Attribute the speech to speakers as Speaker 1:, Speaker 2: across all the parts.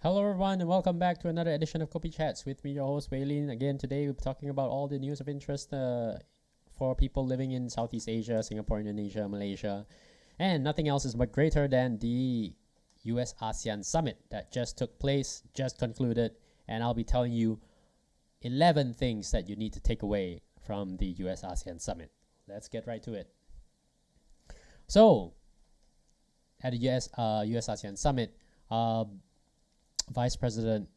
Speaker 1: Hello everyone and welcome back to another edition of Kopi Chats with me, your host YSEALI. Again, today we'll be talking about all the news of interest for people living in Southeast Asia, Singapore, Indonesia, Malaysia, and nothing else is but greater than the US ASEAN Summit that just took place, just concluded, and I'll be telling you 11 things that you need to take away from the US ASEAN Summit. Let's get right to it. So, at the US ASEAN Summit, Vice President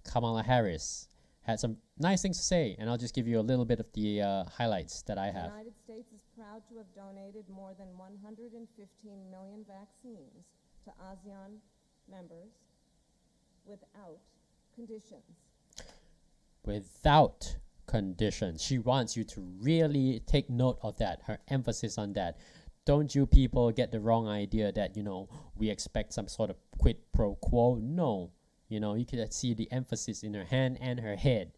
Speaker 1: Kamala Harris had some nice things to say, and I'll just give you a little bit of the highlights that I have.
Speaker 2: The United States is proud to have donated more than 115 million vaccines to ASEAN members without conditions.
Speaker 1: Without conditions. She wants you to really take note of that, her emphasis on that. Don't you people get the wrong idea that, we expect some sort of quid pro quo. No. You can see the emphasis in her hand and her head.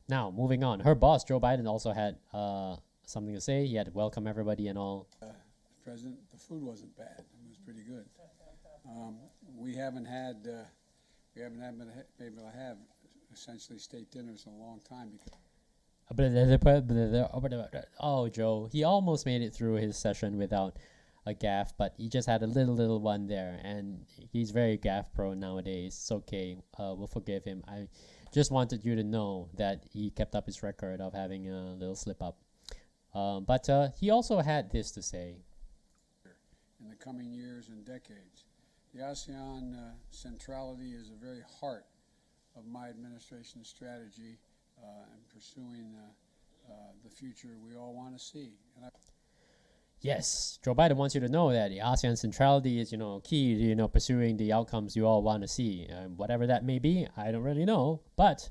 Speaker 1: Now, moving on. Her boss, Joe Biden, also had something to say. He had to welcome everybody and all.
Speaker 3: President, the food wasn't bad. It was pretty good. We haven't been able to have essentially state dinners in a long time because.
Speaker 1: Oh, Joe, he almost made it through his session without a gaffe, but he just had a little one there, and he's very gaffe prone nowadays. It's okay. We'll forgive him. I just wanted you to know that he kept up his record of having a little slip up. But he also had this to say.
Speaker 3: In the coming years and decades, the ASEAN centrality is the very heart of my administration's strategy and pursuing the future we all want to see.
Speaker 1: Yes, Joe Biden wants you to know that the ASEAN centrality is, key to, pursuing the outcomes you all want to see. Whatever that may be, I don't really know, but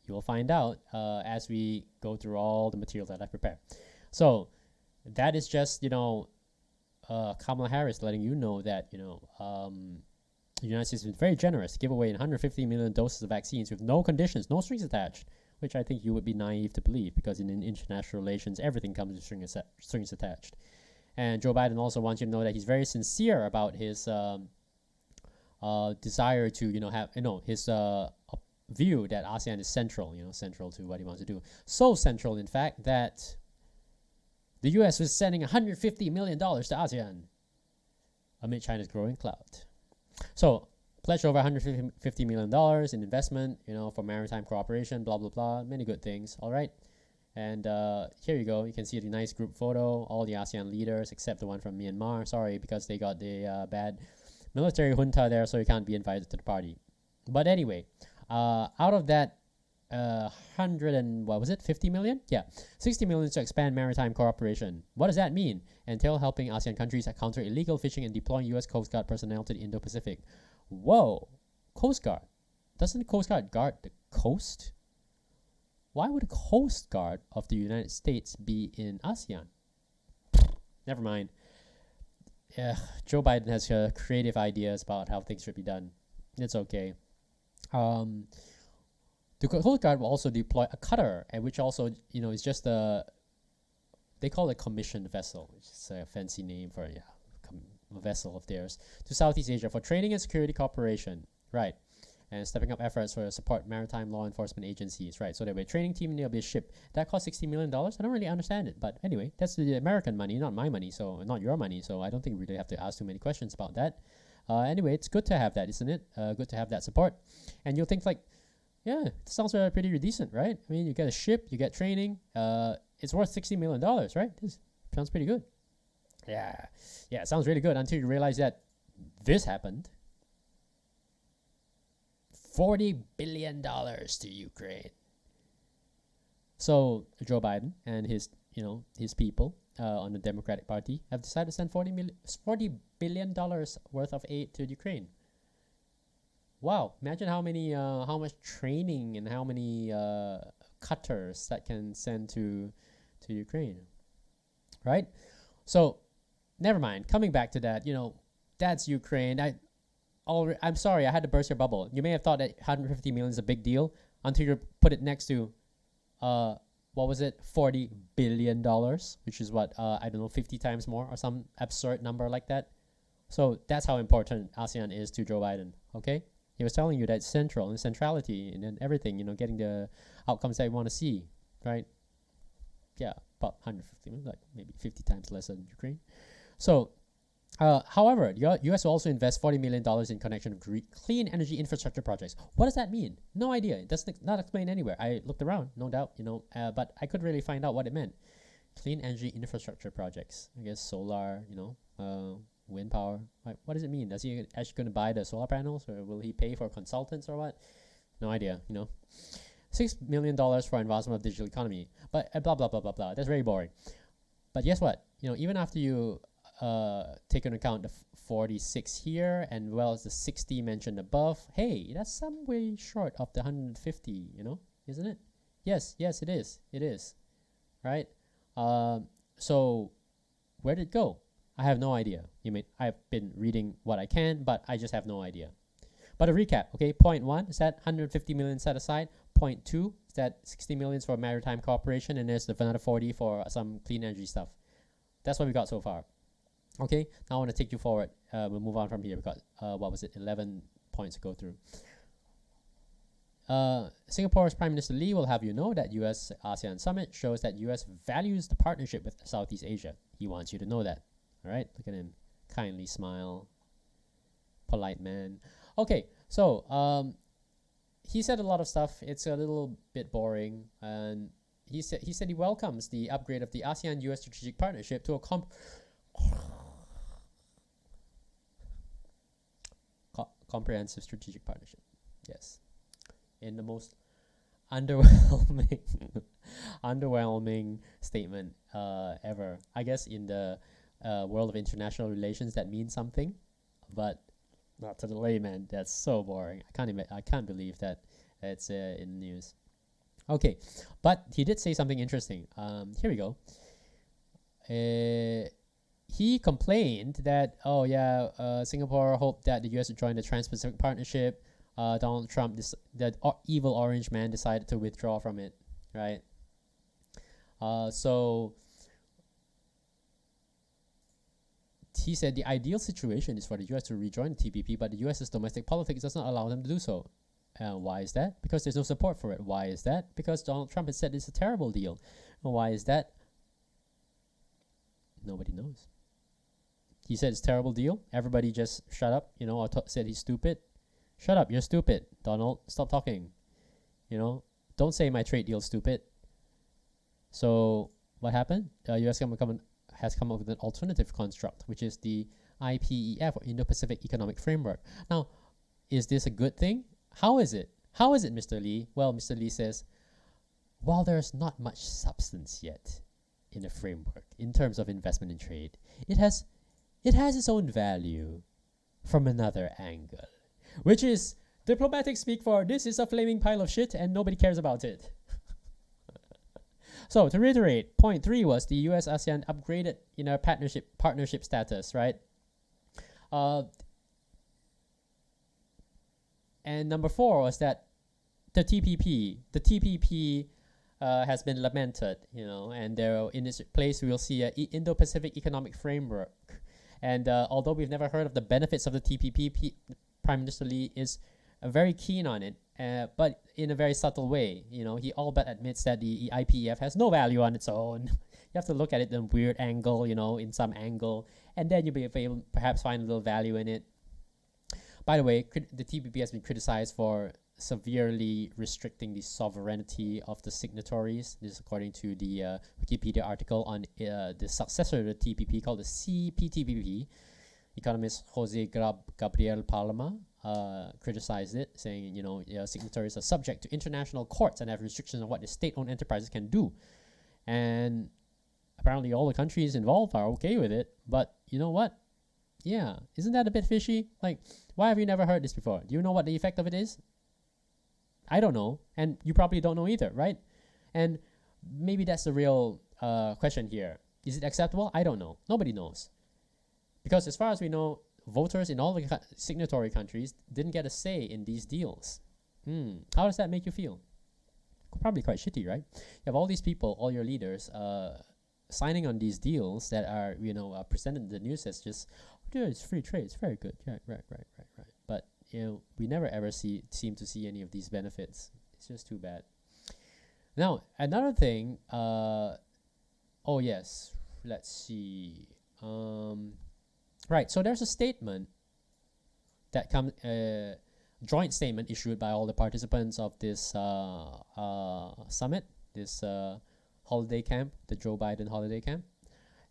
Speaker 1: you will find out as we go through all the material that I've prepared. So that is just, Kamala Harris letting you know that, the United States has been very generous to give away 150 million doses of vaccines with no conditions, no strings attached, which I think you would be naive to believe because in international relations, everything comes with strings attached. And Joe Biden also wants you to know that he's very sincere about his desire to, have, his view that ASEAN is central, central to what he wants to do. So central, in fact, that the U.S. was sending $150 million to ASEAN amid China's growing clout. So, pledged over $150 million in investment, for maritime cooperation, blah, blah, blah, many good things, all right? And here you go. You can see the nice group photo, all the ASEAN leaders except the one from Myanmar. Sorry, because they got the bad military junta there, so you can't be invited to the party. But anyway, out of that 50 million? Yeah, 60 million to expand maritime cooperation. What does that mean? Entail helping ASEAN countries counter illegal fishing and deploying U.S. Coast Guard personnel to the Indo-Pacific. Whoa, Coast Guard. Doesn't the Coast Guard guard the coast? Why would the Coast Guard of the United States be in ASEAN? Never mind. Joe Biden has creative ideas about how things should be done. It's okay. The Coast Guard will also deploy a cutter, and which also, is just they call it a commissioned vessel, which is a fancy name for a vessel of theirs, to Southeast Asia for training and security cooperation, right? And stepping up efforts for support maritime law enforcement agencies, right? So there'll be a training team and there'll be a ship. That costs $60 million. I don't really understand it, but anyway, that's the American money, not my money, so not your money. So I don't think we really have to ask too many questions about that. Anyway, it's good to have that, isn't it? Good to have that support. And you'll think like, yeah, it sounds pretty decent, right? I mean, you get a ship, you get training. It's worth $60 million, right? This sounds pretty good. Yeah, it sounds really good until you realize that this happened. $40 billion to Ukraine. So Joe Biden and his people on the Democratic Party have decided to send $40 billion worth of aid to Ukraine. Wow! Imagine how much training and how many cutters that can send to Ukraine, right? So, never mind. Coming back to that, that's Ukraine. I'm sorry, I had to burst your bubble. You may have thought that 150 million is a big deal until you put it next to, what was it, $40 billion, which is what, 50 times more or some absurd number like that. So that's how important ASEAN is to Joe Biden. Okay, he was telling you that it's central and centrality and everything. Getting the outcomes that we want to see, right? Yeah, about 150, like maybe 50 times less than Ukraine. So, however, U.S. will also invest $40 million in connection of clean energy infrastructure projects. What does that mean? No idea. It doesn't not explained anywhere. I looked around, no doubt, but I couldn't really find out what it meant. Clean energy infrastructure projects. I guess solar, wind power. What does it mean? Is he actually going to buy the solar panels, or will he pay for consultants or what? No idea. $6 million for advancement of digital economy, but blah blah blah blah blah. That's very boring. But guess what? Even after you take into account the 46 here and well as the 60 mentioned above, hey, that's some way short of the 150. Isn't it? Yes, it is. It is, right? So where did it go? I have no idea. I've been reading what I can, but I just have no idea. But to recap, okay, point 1 is that 150 million set aside. Point 2 is that 60 million for maritime cooperation, and there's another 40 for some clean energy stuff. That's what we got so far. Okay, now I want to take you forward. We'll move on from here because, 11 points to go through. Singapore's Prime Minister Lee will have you know that US-ASEAN summit shows that US values the partnership with Southeast Asia. He wants you to know that. All right, look at him. Kindly smile. Polite man. Okay, so he said a lot of stuff. It's a little bit boring, and he said he welcomes the upgrade of the ASEAN-US strategic partnership to a comprehensive strategic partnership. Yes, in the most underwhelming statement ever. I guess in the world of international relations that means something, but not to the layman. That's so boring. I can't believe that it's in the news. Okay, but he did say something interesting. Here we go. He complained that Singapore hoped that the US would join the Trans-Pacific Partnership. Donald Trump, that evil orange man, decided to withdraw from it. Right. So he said the ideal situation is for the US to rejoin the TPP, but the US's domestic politics does not allow them to do so. Why is that? Because there's no support for it. Why is that? Because Donald Trump has said it's a terrible deal. And why is that? Nobody knows. He said it's a terrible deal. Everybody just shut up. Said he's stupid. Shut up, you're stupid, Donald. Stop talking. Don't say my trade deal's stupid. So what happened? US has come up with an alternative construct, which is the IPEF, or Indo-Pacific Economic Framework. Now, is this a good thing? How is it? How is it, Mr. Lee? Well, Mr. Lee says, while there's not much substance yet in the framework in terms of investment and trade, it has its own value from another angle, which is diplomatic speak for this is a flaming pile of shit and nobody cares about it. So to reiterate, point 3 was the US-ASEAN upgraded partnership status, right? And number 4 was that the TPP has been lamented, and there in its place we will see an Indo-Pacific Economic Framework. And although we've never heard of the benefits of the TPP, Prime Minister Lee is very keen on it, but in a very subtle way. He all but admits that the IPEF has no value on its own. You have to look at it in a weird angle, in some angle, and then you'll be able to perhaps find a little value in it. By the way, the TPP has been criticized for severely restricting the sovereignty of the signatories. This is according to the Wikipedia article on the successor to the TPP called the CPTPP. Economist Jose Gabriel Palma criticized it, saying, signatories are subject to international courts and have restrictions on what the state-owned enterprises can do. And apparently all the countries involved are okay with it. But you know what? Yeah, isn't that a bit fishy? Like, why have you never heard this before? Do you know what the effect of it is? I don't know, and you probably don't know either, right? And maybe that's the real question here. Is it acceptable? I don't know. Nobody knows. Because as far as we know, voters in all the signatory countries didn't get a say in these deals. How does that make you feel? Probably quite shitty, right? You have all these people, all your leaders, signing on these deals that are, presented in the news as just, yeah, it's free trade, it's very good. Yeah, right. But, we never ever seem to see any of these benefits. It's just too bad. Now, another thing, oh yes, let's see. Right, so there's a statement that comes, joint statement issued by all the participants of this summit, this holiday camp, the Joe Biden holiday camp.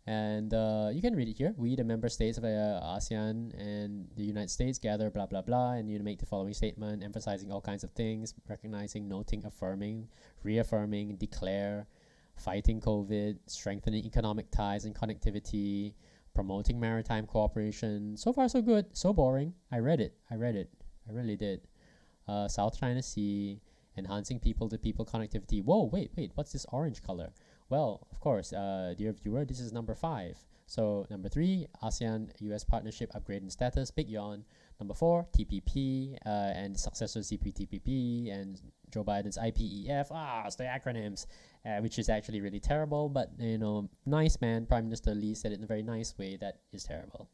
Speaker 1: And you can read it here. We, the member states of ASEAN and the United States, gather, blah, blah, blah, and you make the following statement, emphasizing all kinds of things, recognizing, noting, affirming, reaffirming, declare, fighting COVID, strengthening economic ties and connectivity, promoting maritime cooperation. So far, so good. So boring. I read it. I really did. South China Sea, enhancing people-to-people connectivity. Whoa, wait. What's this orange color? Well, of course, dear viewer, this is number 5. So number 3, ASEAN-US partnership upgrading status, big yawn. Number 4, TPP and successor CPTPP and Joe Biden's IPEF. It's the acronyms, which is actually really terrible. But nice man, Prime Minister Lee said it in a very nice way. That is terrible.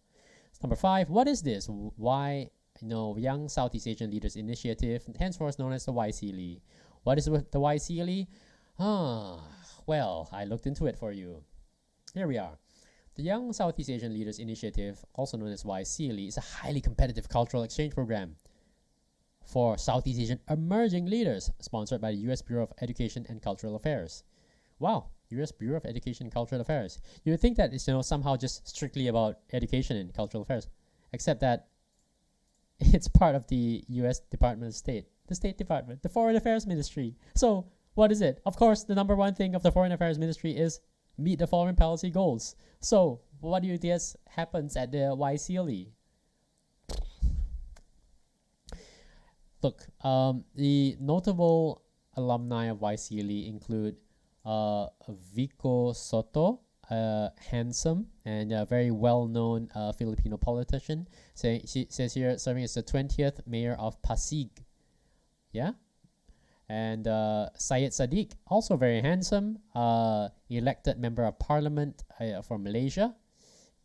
Speaker 1: So number 5, what is this? Why? Young Southeast Asian Leaders Initiative, henceforth known as the YSEALI. What is the YSEALI? Well, I looked into it for you. Here we are. The Young Southeast Asian Leaders Initiative, also known as YSEALI, is a highly competitive cultural exchange program for Southeast Asian emerging leaders, sponsored by the U.S. Bureau of Education and Cultural Affairs. Wow, U.S. Bureau of Education and Cultural Affairs. You would think that it's somehow just strictly about education and cultural affairs, except that it's part of the U.S. Department of State, the State Department, the Foreign Affairs Ministry. So what is it? Of course, the number one thing of the Foreign Affairs Ministry is meet the foreign policy goals. So what do you guess happens at the YSEALI? Look, the notable alumni of YSEALI include Vico Soto, handsome and a very well-known Filipino politician. She says here, serving as the 20th mayor of Pasig. Yeah? And Syed Sadiq, also very handsome, elected member of parliament for Malaysia.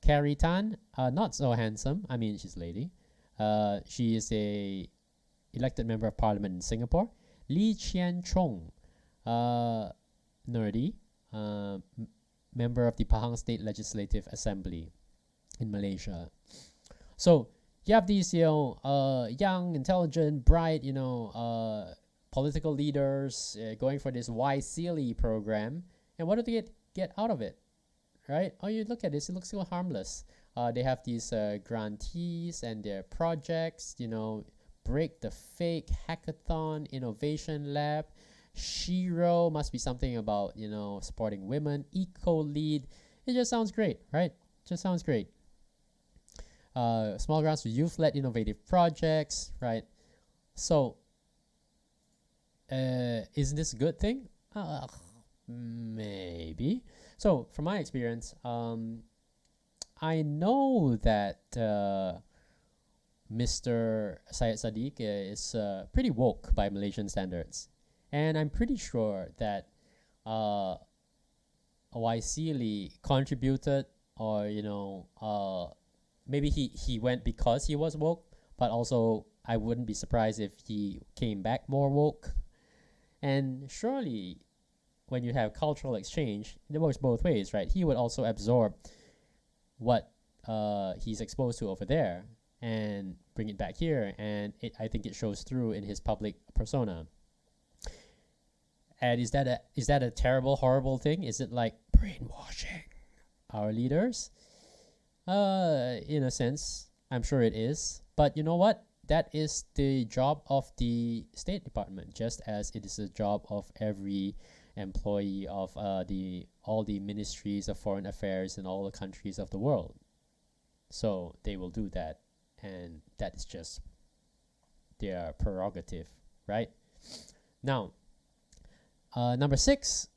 Speaker 1: Carrie Tan, not so handsome. I mean, she's a lady. She is a elected member of parliament in Singapore. Lee Chien Chong, nerdy, member of the Pahang State Legislative Assembly in Malaysia. So you have these, young, intelligent, bright, political leaders going for this YSEALI program. And what do they get out of it? Right? Oh, you look at this, it looks so harmless. They have these grantees and their projects, Break the Fake Hackathon Innovation Lab. Shiro must be something about, supporting women. Eco Lead. It just sounds great, right? Just sounds great. Small grants for youth-led innovative projects, right? So, isn't this a good thing? Maybe. So, from my experience, I know that Mr. Syed Sadiq is pretty woke by Malaysian standards. And I'm pretty sure that YSEALI contributed, or, maybe he went because he was woke, but also I wouldn't be surprised if he came back more woke. And surely when you have cultural exchange, it works both ways, right? He would also absorb what he's exposed to over there and bring it back here, and I think it shows through in his public persona. And is that a terrible, horrible thing? Is it like brainwashing our leaders? In a sense, I'm sure it is. But you know what? That is the job of the State Department, just as it is the job of every employee of all the ministries of foreign affairs in all the countries of the world. So they will do that, and that is just their prerogative, right? Now, number 6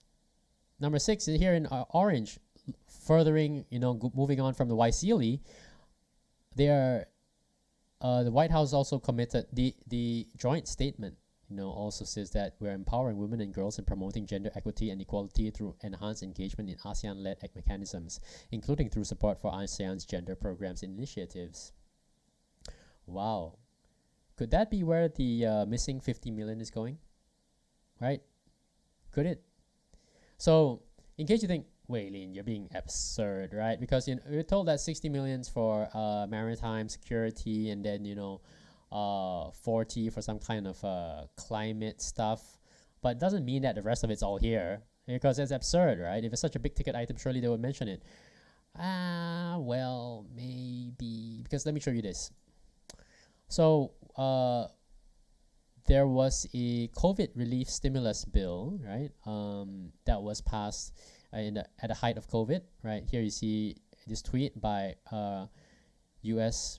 Speaker 1: is here in orange, furthering, moving on from the YSEALI. The White House also committed the joint statement, also says that we're empowering women and girls and promoting gender equity and equality through enhanced engagement in ASEAN-led mechanisms, including through support for ASEAN's gender programs and initiatives. Wow. Could that be where the missing 50 million is going? Right? Could it? So, in case you think, Waylin, you're being absurd, right? Because you're told that 60 millions for maritime security, and then 40 for some kind of climate stuff, but it doesn't mean that the rest of it's all here, because it's absurd, right? If it's such a big ticket item, surely they would mention it. Well, maybe, because let me show you this. So there was a COVID relief stimulus bill, right? That was passed at the height of COVID, right? Here you see this tweet by U.S.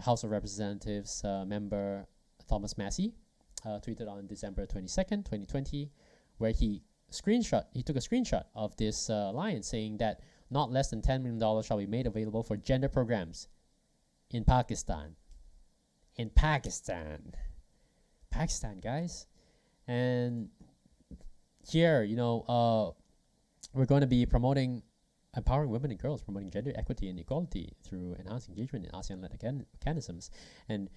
Speaker 1: House of Representatives member Thomas Massey, tweeted on December 22nd, 2020, where he took a screenshot of this line saying that not less than $10 million shall be made available for gender programs in Pakistan. In Pakistan, guys. And here, we're going to be empowering women and girls, promoting gender equity and equality through enhanced engagement in ASEAN-led mechanisms. And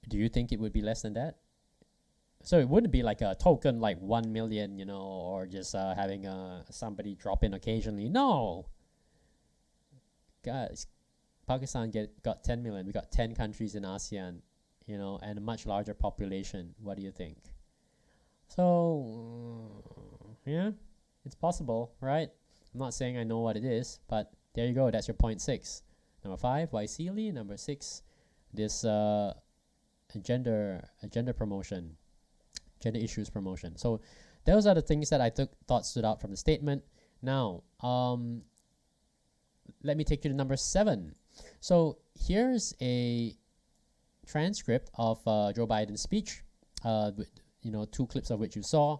Speaker 1: do you think it would be less than that? So it wouldn't be like a token like 1 million, or just having somebody drop in occasionally. No! Guys, Pakistan got 10 million. We got 10 countries in ASEAN, and a much larger population. What do you think? So, yeah, it's possible, right? I'm not saying I know what it is, but there you go. That's your point 6. Number 5, YSEALI. Number 6, this gender promotion, gender issues promotion. So those are the things that I thought stood out from the statement. Now, let me take you to number 7. So here's a transcript of Joe Biden's speech, with, 2 clips of which you saw.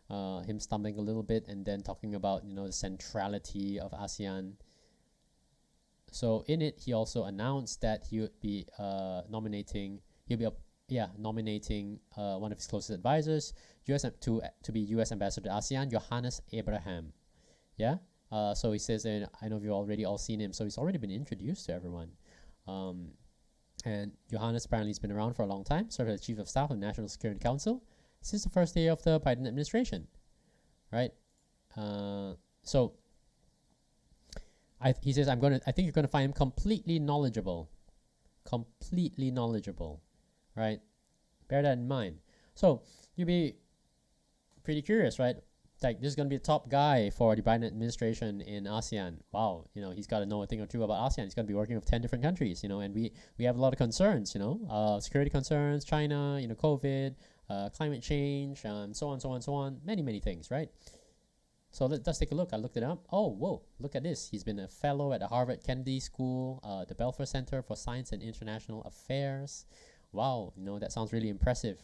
Speaker 1: Him stumbling a little bit and then talking about the centrality of ASEAN. So in it, he also announced that he would be nominating one of his closest advisors, to be U.S. ambassador to ASEAN, Yohannes Abraham. Yeah. So he says, and I know you've already all seen him. So he's already been introduced to everyone. And Yohannes apparently has been around for a long time, served as Chief of Staff of the National Security Council since the first day of the Biden administration, right? So he says, I think you're going to find him completely knowledgeable, right? Bear that in mind. So you'll be pretty curious, right? Like, this is going to be the top guy for the Biden administration in ASEAN. Wow, he's got to know a thing or two about ASEAN. He's going to be working with 10 different countries, and we have a lot of concerns, security concerns, China, COVID, climate change, so on, many things, right? So let's take a look. I looked it up. Oh, whoa, look at this. He's been a fellow at the Harvard Kennedy School, the Belfer Center for Science and International Affairs. Wow, that sounds really impressive.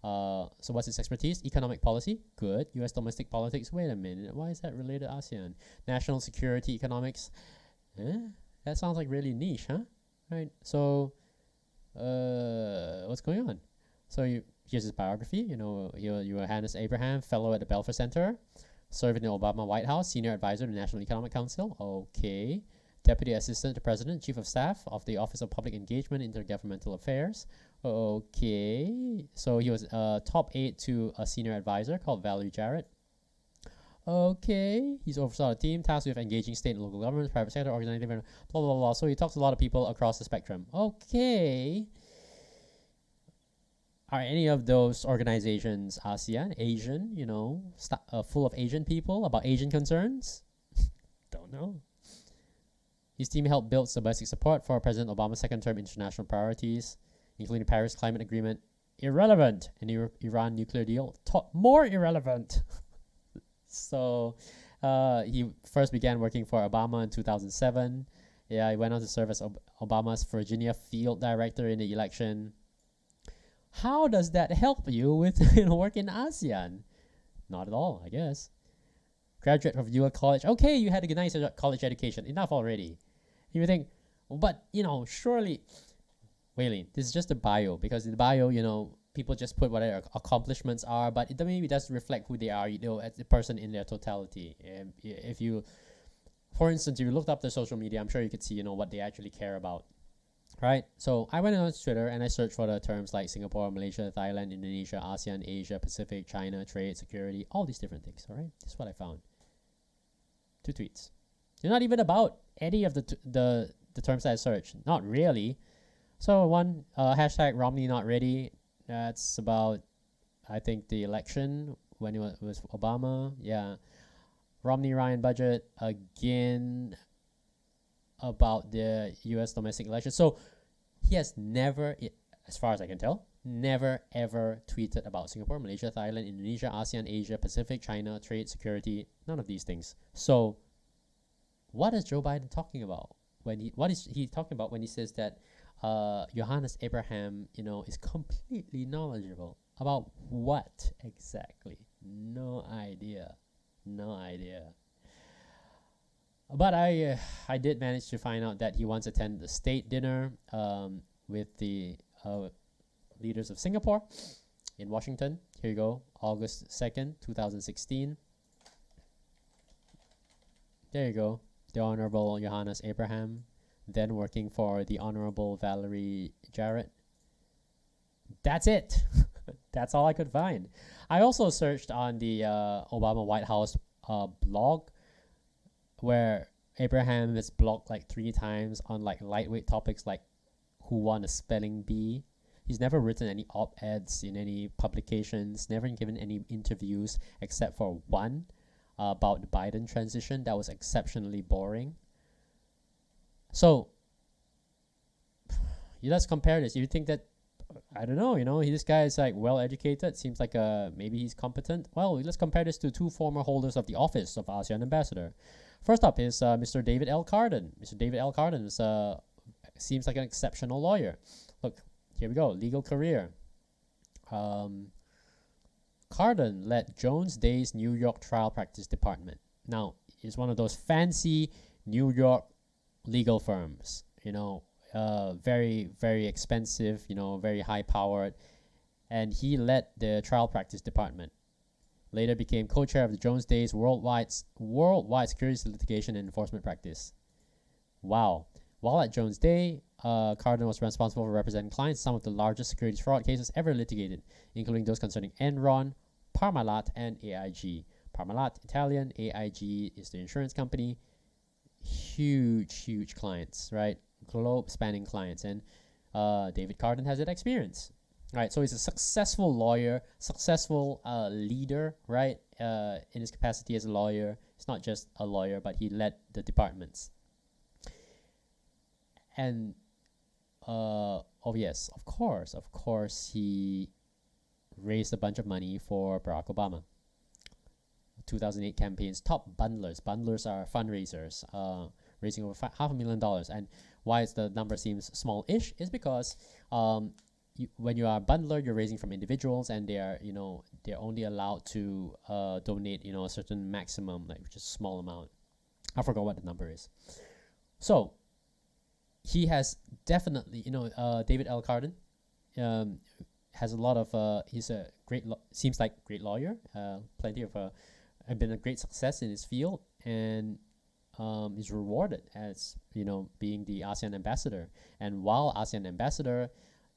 Speaker 1: So what's his expertise? Economic policy, good. U.S. domestic politics, wait a minute, why is that related to ASEAN? National security economics, that sounds like really niche, huh? Right, so what's going on? So here's his biography. Yohannes Abraham, fellow at the Belfer Center, served in the Obama White House, senior advisor to the National Economic Council, okay. Deputy Assistant to President, Chief of Staff of the Office of Public Engagement, Intergovernmental Affairs. Okay. So he was top 8 to a senior advisor called Valerie Jarrett. Okay. He's oversaw a team tasked with engaging state and local governments, private sector, organizing, blah, blah, blah. So he talks to a lot of people across the spectrum. Okay. Are any of those organizations ASEAN, Asian, full of Asian people, about Asian concerns? Don't know. His team helped build domestic support for President Obama's second-term international priorities, including the Paris Climate Agreement. Irrelevant. And the Iran nuclear deal, more irrelevant. So he first began working for Obama in 2007. Yeah, he went on to serve as Obama's Virginia field director in the election. How does that help you with work in ASEAN? Not at all, I guess. Graduate of UL College. Okay, you had a nice college education. Enough already. You would think, but surely, Waylin, this is just a bio, because in the bio, people just put what their accomplishments are, but it maybe doesn't reflect who they are, as a person in their totality. And if you, for instance, if you looked up their social media, I'm sure you could see, what they actually care about, right? So I went on Twitter and I searched for the terms like Singapore, Malaysia, Thailand, Indonesia, ASEAN, Asia, Pacific, China, trade, security, all these different things, all right? This is what I found. 2 tweets. They're not even about any of the terms that I searched. Not really. So one, hashtag Romney not ready. That's about, I think, the election when it was Obama. Yeah. Romney Ryan budget again about the U.S. domestic election. So he has never, as far as I can tell, never ever tweeted about Singapore, Malaysia, Thailand, Indonesia, ASEAN, Asia, Pacific, China, trade, security, none of these things. So what is Joe Biden talking about what is he talking about when he says that Yohannes Abraham, is completely knowledgeable about what exactly? No idea. But I did manage to find out that he once attended the state dinner with the leaders of Singapore in Washington. Here you go, August 2nd, 2016. There you go, the Honorable Yohannes Abraham, then working for the Honorable Valerie Jarrett. That's it. That's all I could find. I also searched on the Obama White House blog, where Abraham is blogged like 3 times on like lightweight topics like who won a spelling bee. He's never written any op-eds in any publications, never given any interviews except for one about the Biden transition that was exceptionally boring. So let's compare this. You think that, I don't know, this guy is like well educated, seems like maybe he's competent. Well, let's compare this to 2 former holders of the office of ASEAN ambassador. First up is Mr. David L. Carden. Mr. David L. Carden is, seems like an exceptional lawyer. Look, here we go, legal career. Carden led Jones Day's New York Trial Practice Department. Now, it's one of those fancy New York legal firms, very, very expensive, very high powered. And he led the trial practice department. Later became co-chair of the Jones Day's worldwide securities litigation and enforcement practice. Wow. While at Jones Day, Carden was responsible for representing clients in some of the largest securities fraud cases ever litigated, including those concerning Enron, Parmalat, and AIG. Parmalat, Italian, AIG is the insurance company. Huge clients, right? Globe-spanning clients. And David Carden has that experience. Right, so he's a successful lawyer, successful leader, right? In his capacity as a lawyer. He's not just a lawyer, but he led the departments. And yes, of course, he raised a bunch of money for Barack Obama. 2008 campaigns, top bundlers. Bundlers are fundraisers, raising over $500,000. And why the number seems small-ish is because when you are a bundler, you're raising from individuals, and they are, they're only allowed to donate, a certain maximum, like which is a small amount. I forgot what the number is. So he has definitely, David L. Carden has a lot of. He's a seems like great lawyer. Plenty of been a great success in his field, and is rewarded as being the ASEAN ambassador. And while ASEAN ambassador,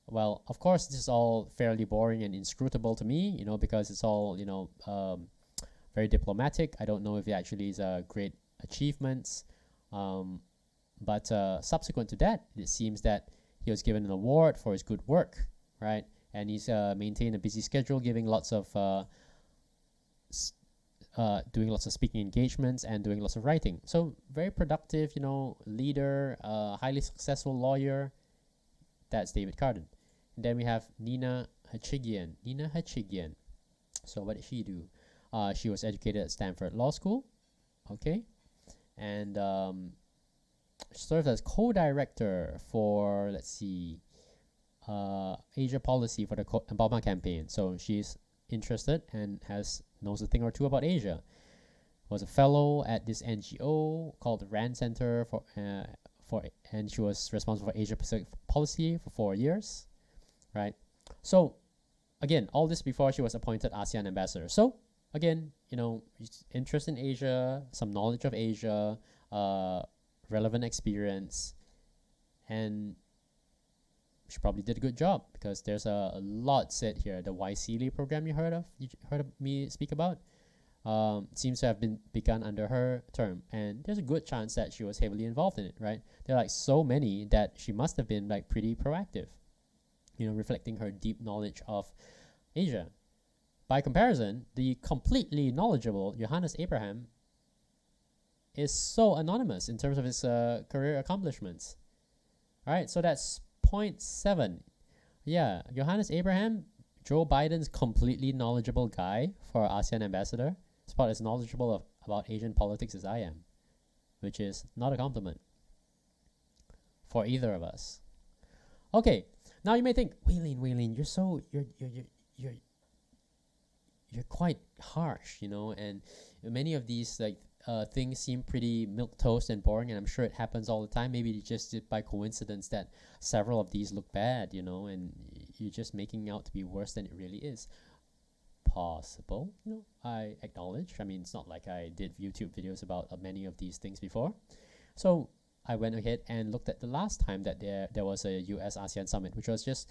Speaker 1: well, of course, this is all fairly boring and inscrutable to me, because it's all, very diplomatic. I don't know if it actually is a great achievements. But subsequent to that, it seems that he was given an award for his good work, right? And he's maintained a busy schedule, giving lots of, doing lots of speaking engagements and doing lots of writing. So very productive, leader, highly successful lawyer. That's David Carden. And then we have Nina Hachigian. So what did she do? She was educated at Stanford Law School. Okay. And served as co-director for, Asia policy for the Obama campaign. So she's interested and knows a thing or two about Asia. Was a fellow at this NGO called the RAND Center and she was responsible for Asia Pacific policy for 4 years, right? So again, all this before she was appointed ASEAN ambassador. So again, interest in Asia, some knowledge of Asia, relevant experience, and she probably did a good job because there's a lot said here. The YSEALI program you heard of me speak about, seems to have been begun under her term, and there's a good chance that she was heavily involved in it, right? There are like so many that she must have been like pretty proactive, reflecting her deep knowledge of Asia. By comparison, the completely knowledgeable Yohannes Abraham is so anonymous in terms of his career accomplishments. All right, so that's point 7. Yeah, Yohannes Abraham, Joe Biden's completely knowledgeable guy for ASEAN ambassador, is about as knowledgeable about Asian politics as I am, which is not a compliment for either of us. Okay, now you may think, Waylene, you're quite harsh, and many of these things seem pretty milquetoast and boring, and I'm sure it happens all the time. Maybe it's just by coincidence that several of these look bad, and you're just making out to be worse than it really is. Possible, I acknowledge. I mean, it's not like I did YouTube videos about many of these things before. So I went ahead and looked at the last time that there was a US ASEAN summit, which was just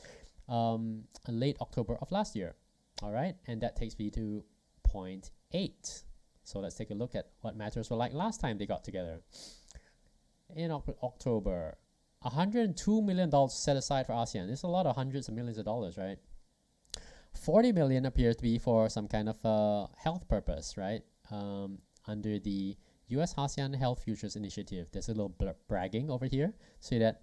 Speaker 1: late October of last year. All right, and that takes me to point 8. So let's take a look at what matters were like last time they got together. In October, $102 million set aside for ASEAN. There's a lot of hundreds of millions of dollars, right? 40 million appears to be for some kind of health purpose, right? Under the US ASEAN Health Futures Initiative. There's a little bragging over here. Say that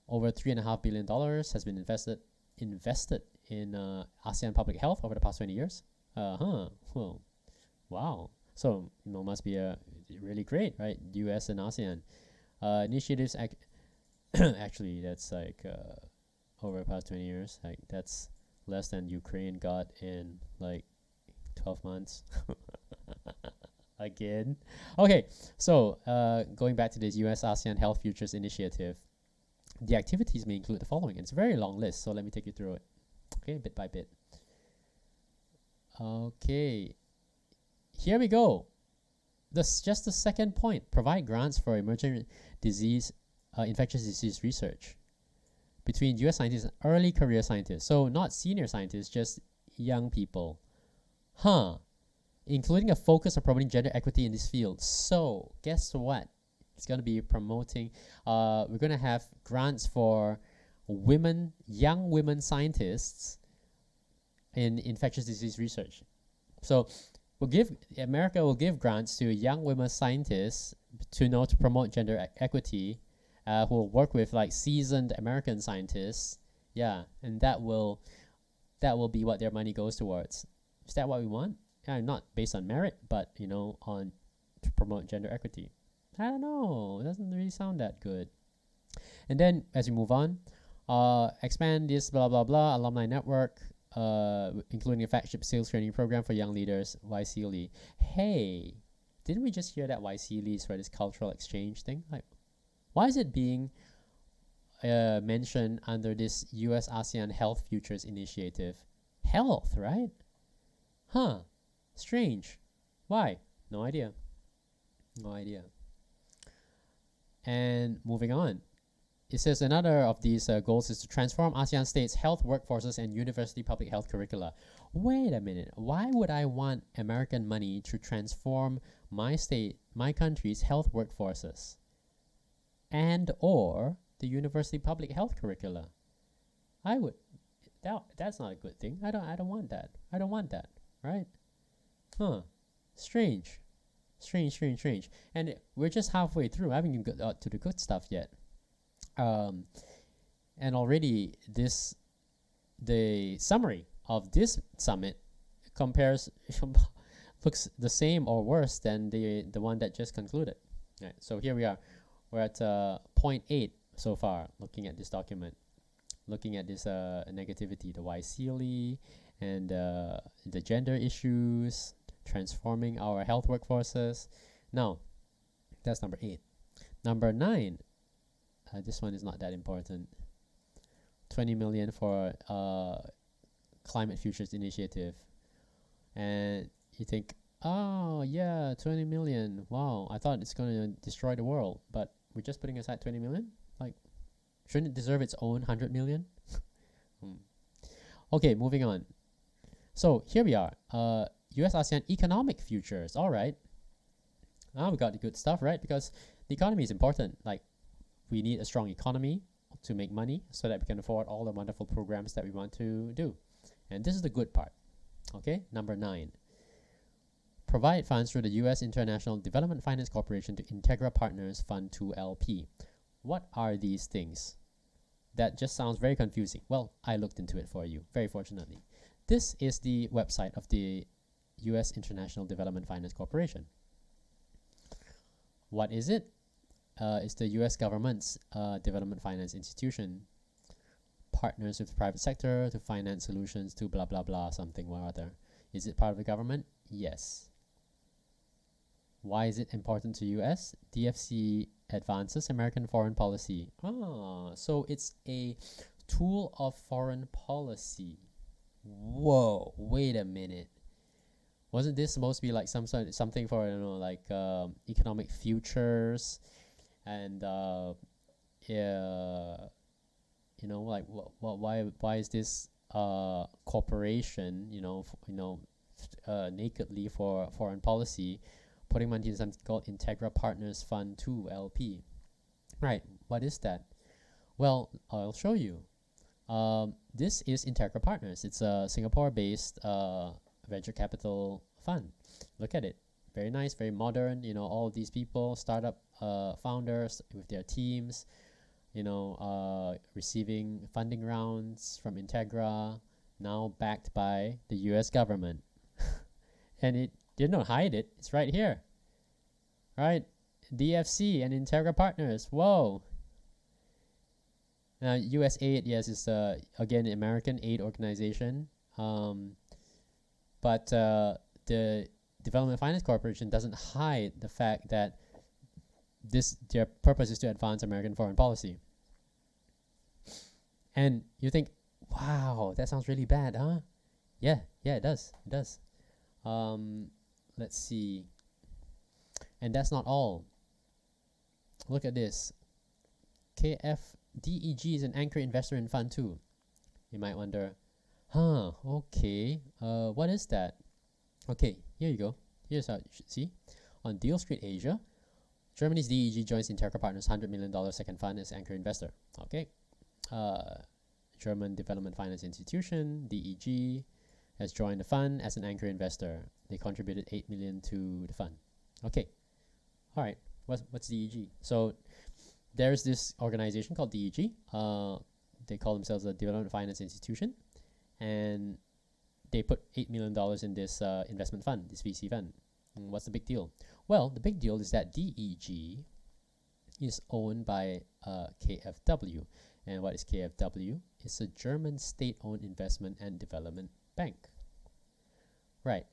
Speaker 1: over $3.5 billion has been invested in ASEAN public health over the past 20 years. Well, wow. So, must be really great, right? US and ASEAN. Initiatives, actually, that's like over the past 20 years. Like, that's less than Ukraine got in like 12 months. Again. Okay, so going back to this US ASEAN Health Futures Initiative, the activities may include the following. It's a very long list, so let me take you through it. Okay, bit by bit. Okay, here we go. This just the second point. Provide grants for emerging disease, infectious disease research between US scientists and early career scientists. So not senior scientists, just young people. Including a focus on promoting gender equity in this field. So guess what? It's going to be promoting, we're going to have grants for young women scientists in infectious disease research. So America will give grants to young women scientists to promote gender equity, who will work with like seasoned American scientists. Yeah, and that will be what their money goes towards. Is that what we want? Not based on merit, but on to promote gender equity. I don't know. It doesn't really sound that good. And then as we move on, expand this blah blah blah alumni network, including a flagship sales training program for young leaders, YSEALI. Hey, didn't we just hear that YSEALI is for this cultural exchange thing? Like, why is it being mentioned under this US ASEAN Health Futures Initiative? Health, right? Strange. Why? No idea. And moving on, it says another of these goals is to transform ASEAN states' health workforces and university public health curricula. Wait a minute. Why would I want American money to transform my country's health workforces and or the university public health curricula? That's not a good thing. I don't want that. I don't want that, right? Strange. And we're just halfway through. I haven't even got to the good stuff yet. And already the summary of this summit looks the same or worse than the one that just concluded. Right, so here we are. We're at point 8 so far, looking at this document, looking at this negativity, the YSEALI, and the gender issues, transforming our health workforces. Now, that's number 8. Number 9, this one is not that important. 20 million for Climate Futures Initiative, and you think, oh yeah, 20 million. Wow, I thought it's gonna destroy the world, but we're just putting aside 20 million. Like, shouldn't it deserve its own 100 million? Okay, moving on. So here we are. U.S. ASEAN economic futures. All right. Now we got the good stuff, right? Because the economy is important. Like, we need a strong economy to make money so that we can afford all the wonderful programs that we want to do. And this is the good part. Okay, number 9. Provide funds through the U.S. International Development Finance Corporation to Integra Partners Fund 2 LP. What are these things? That just sounds very confusing. Well, I looked into it for you, very fortunately. This is the website of the U.S. International Development Finance Corporation. What is it? It's the U.S. government's development finance institution. Partners with the private sector to finance solutions to blah, blah, blah, something or other. Is it part of the government? Yes. Why is it important to U.S.? DFC advances American foreign policy. So it's a tool of foreign policy. Whoa, wait a minute. Wasn't this supposed to be like something for, you know, like economic futures and you know, like why is this corporation, nakedly for foreign policy putting money into something called Integra Partners Fund 2 LP? Right, what is that? Well, I'll show you. This is Integra Partners. It's a Singapore-based venture capital fund. Look at it. Very nice, very modern. You know, all of these people, startup founders with their teams, receiving funding rounds from Integra, now backed by the US government. And it did not hide it. It's right here. Right? DFC and Integra Partners. Whoa. US aid, yes, is again American aid organization. But the Development Finance Corporation doesn't hide the fact that their purpose is to advance American foreign policy. And you think, wow, that sounds really bad, huh? Yeah, it does. Let's see. And that's not all. Look at this. KFDEG is an anchor investor in Fund 2. You might wonder, okay, what is that? Okay, here you go. Here's how you should see. On Deal Street Asia, Germany's DEG joins Integra Partners' $100 million second fund as anchor investor. Okay. German Development Finance Institution, DEG, has joined the fund as an anchor investor. They contributed $8 million to the fund. Okay. All right. What's DEG? So there's this organization called DEG. They call themselves a Development Finance Institution, and they put $8 million in this investment fund, this VC fund. And what's the big deal? Well, the big deal is that DEG is owned by KfW. And what is KfW? It's a German state-owned investment and development bank. Right.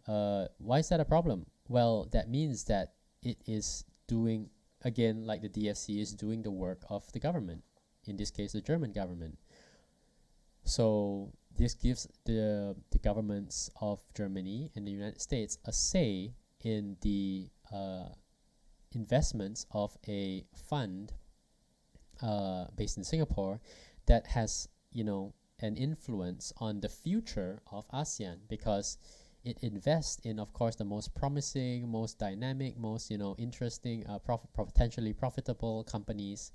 Speaker 1: Why is that a problem? Well, that means that it is doing, again, like the DFC is doing the work of the government, in this case, the German government. So this gives the governments of Germany and the United States a say in the investments of a fund based in Singapore that has, an influence on the future of ASEAN, because it invests in, of course, the most promising, most dynamic, most, interesting, potentially profitable companies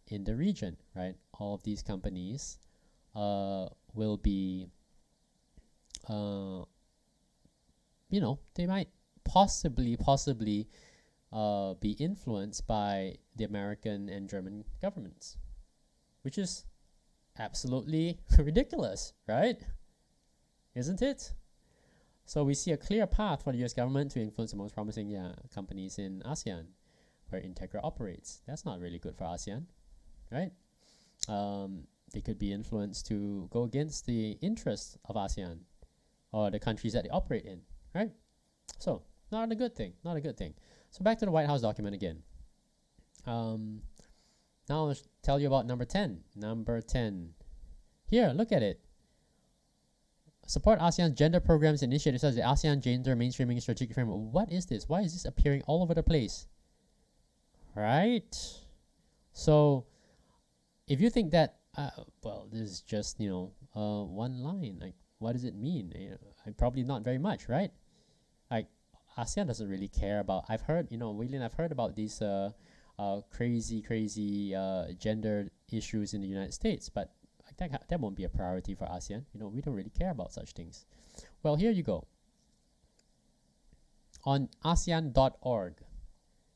Speaker 1: in the region, right? All of these companies will be, they might possibly be influenced by the American and German governments, which is absolutely ridiculous, right? Isn't it? So we see a clear path for the US government to influence the most promising companies in ASEAN, where Integra operates. That's not really good for ASEAN, right? They could be influenced to go against the interests of ASEAN or the countries that they operate in, right? So not a good thing. So back to the White House document again. Now I'll tell you about number 10. Number 10. Here, look at it. support ASEAN gender programs and initiatives such as the ASEAN Gender Mainstreaming Strategic Framework. What is this? Why is this appearing all over the place? Right? So, if you think that, well, this is just, one line. Like, what does it mean? Probably not very much, right? Like, ASEAN doesn't really care about. I've heard, William, I've heard about these crazy gender issues in the United States, but that won't be a priority for ASEAN. We don't really care about such things. Well, here you go. On ASEAN.org,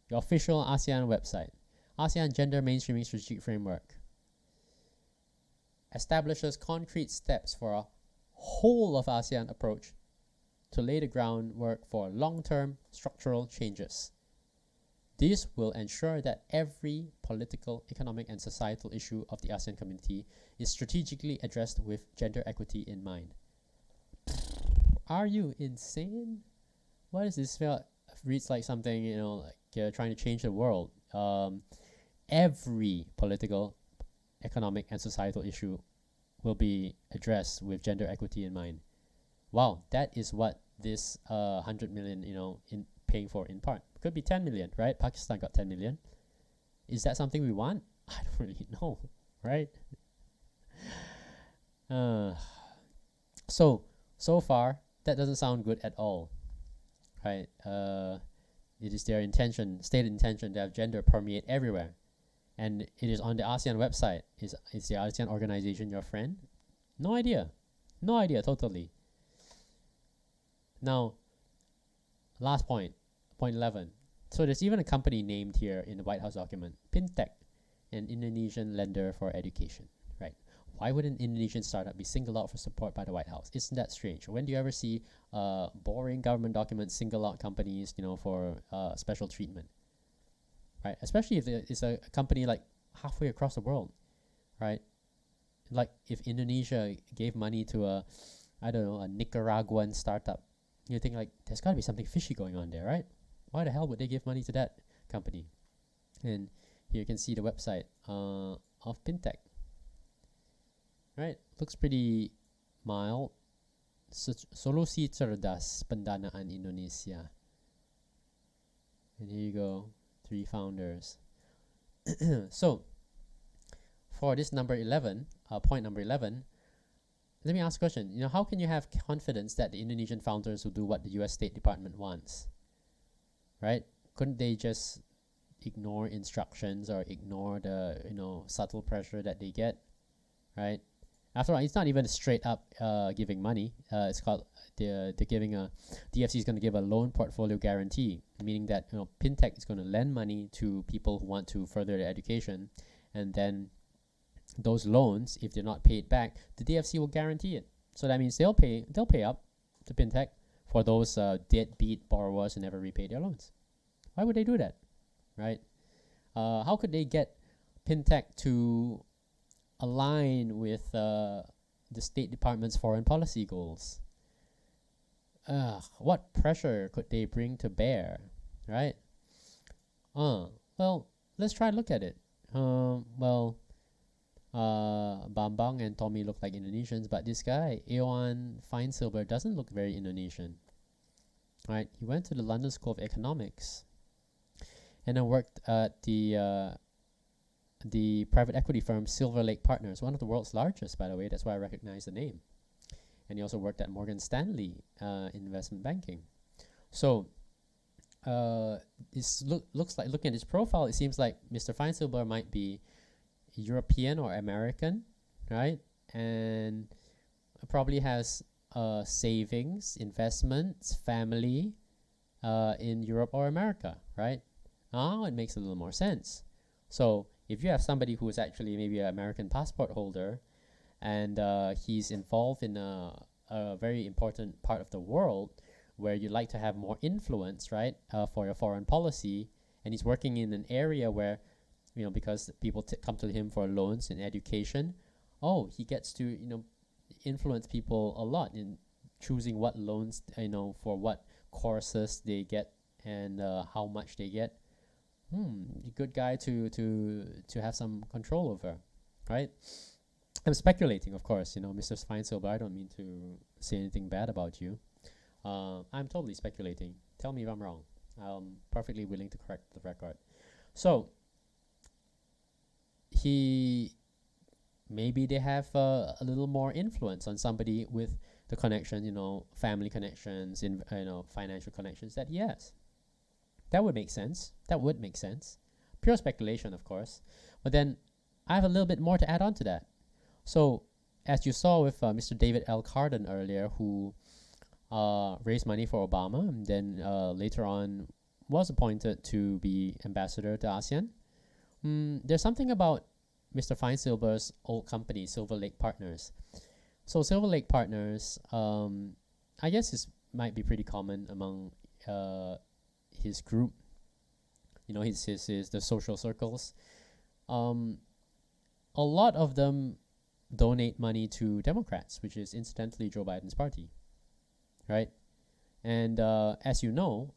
Speaker 1: the official ASEAN website, ASEAN Gender Mainstreaming Strategic Framework establishes concrete steps for a whole of ASEAN approach to lay the groundwork for long-term structural changes. This will ensure that every political, economic, and societal issue of the ASEAN community is strategically addressed with gender equity in mind. Are you insane? What does this feel? Reads like something, like you're trying to change the world. Every political, economic, and societal issue will be addressed with gender equity in mind. Wow, that is what this 100 million, in paying for in part. Could be 10 million, right? Pakistan got 10 million. Is that something we want? I don't really know, right? So far, that doesn't sound good at all, right? It is their intention, stated intention, to have gender permeate everywhere. And it is on the ASEAN website. Is the ASEAN organization your friend? No idea. No idea, totally. Now, last point, point 11. So there's even a company named here in the White House document, Pinteki, an Indonesian lender for education, right? Why would an Indonesian startup be singled out for support by the White House? Isn't that strange? When do you ever see boring government documents single out companies, for special treatment, right? Especially if it's a company like halfway across the world, right? Like if Indonesia gave money to a Nicaraguan startup, you think like there's got to be something fishy going on there, right? Why the hell would they give money to that company? And here you can see the website of Pinteki. Right, looks pretty mild. Solusi Cerdas Pendanaan Indonesia. And here you go, 3 founders. So, for this number 11, point number 11, let me ask a question. How can you have confidence that the Indonesian founders will do what the US State Department wants? Right? Couldn't they just ignore instructions or ignore the, subtle pressure that they get? Right? After all, it's not even straight up giving money. It's called they're giving a DFC is going to give a loan portfolio guarantee, meaning that Pinteki is going to lend money to people who want to further their education, and then those loans, if they're not paid back, the DFC will guarantee it. So that means they'll pay up to Pinteki for those deadbeat borrowers who never repay their loans. Why would they do that, right? How could they get Pinteki to align with the State Department's foreign policy goals? What pressure could they bring to bear, right? Well, let's try and look at it. Bambang and Tommy look like Indonesians, but this guy, Eoan Feinsilber, doesn't look very Indonesian, right? He went to the London School of Economics and then worked at the private equity firm Silver Lake Partners, one of the world's largest, by the way. That's why I recognize the name. And he also worked at Morgan Stanley investment banking. So this looks like, looking at his profile, it seems like Mr. Feinsilber might be European or American, right? And probably has savings, investments, family in Europe or America, right? Now it makes a little more sense. So if you have somebody who is actually maybe an American passport holder and he's involved in a very important part of the world where you'd like to have more influence, right, for your foreign policy, and he's working in an area where, because people come to him for loans and education, he gets to, influence people a lot in choosing what loans, for what courses they get and how much they get. A good guy to have some control over, right? I'm speculating, of course, Mr. Feinsilber, I don't mean to say anything bad about you. I'm totally speculating. Tell me if I'm wrong. I'm perfectly willing to correct the record. So, maybe they have a little more influence on somebody with the connection, family connections, financial connections that he has. That would make sense. Pure speculation, of course. But then I have a little bit more to add on to that. So, as you saw with Mr. David L. Carden earlier, who raised money for Obama and then later on was appointed to be ambassador to ASEAN, there's something about Mr. Feinsilber's old company, Silver Lake Partners. So Silver Lake Partners, I guess this might be pretty common among his group, his the social circles. A lot of them donate money to Democrats, which is incidentally Joe Biden's party, right? And as you know,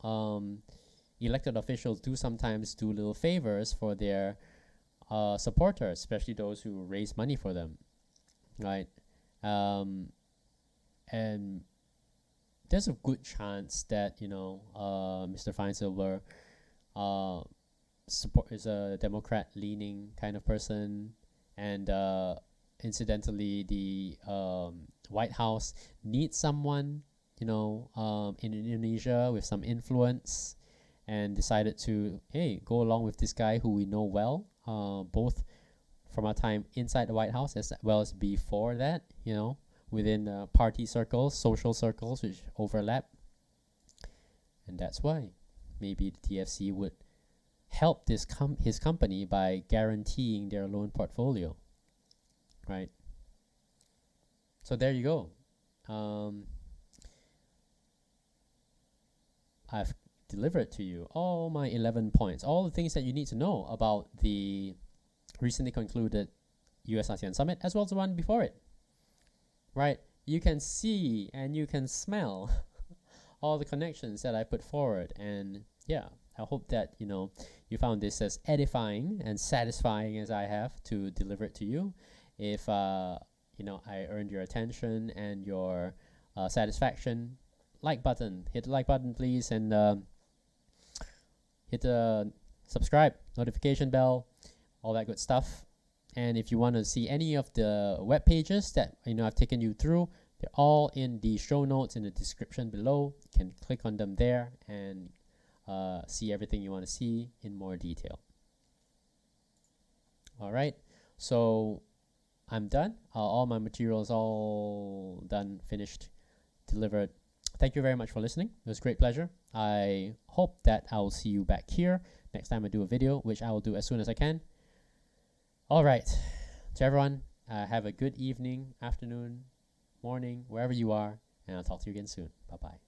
Speaker 1: elected officials do sometimes do little favors for their supporters, especially those who raise money for them, right? And there's a good chance that Mr. Feinsilber is a Democrat-leaning kind of person, and incidentally, the White House needs someone in Indonesia with some influence, and decided to go along with this guy who we know well, both from our time inside the White House as well as before that, within party circles, social circles which overlap. And that's why maybe the DFC would help his company by guaranteeing their loan portfolio, right? So there you go. I've delivered to you all my 11 points, all the things that you need to know about the recently concluded US ASEAN Summit, as well as the one before it, right? You can see and you can smell all the connections that I put forward, and yeah, I hope that you found this as edifying and satisfying as I have to deliver it to you. If I earned your attention and your satisfaction, like button, hit the like button please, and hit the subscribe, notification bell, all that good stuff. And if you want to see any of the web pages that I've taken you through, they're all in the show notes in the description below. You can click on them there and see everything you want to see in more detail. All right, so I'm done. All my materials all done, finished, delivered. Thank you very much for listening. It was a great pleasure. I hope that I'll see you back here next time I do a video, which I will do as soon as I can. All right, to everyone, have a good evening, afternoon, morning, wherever you are, and I'll talk to you again soon. Bye-bye.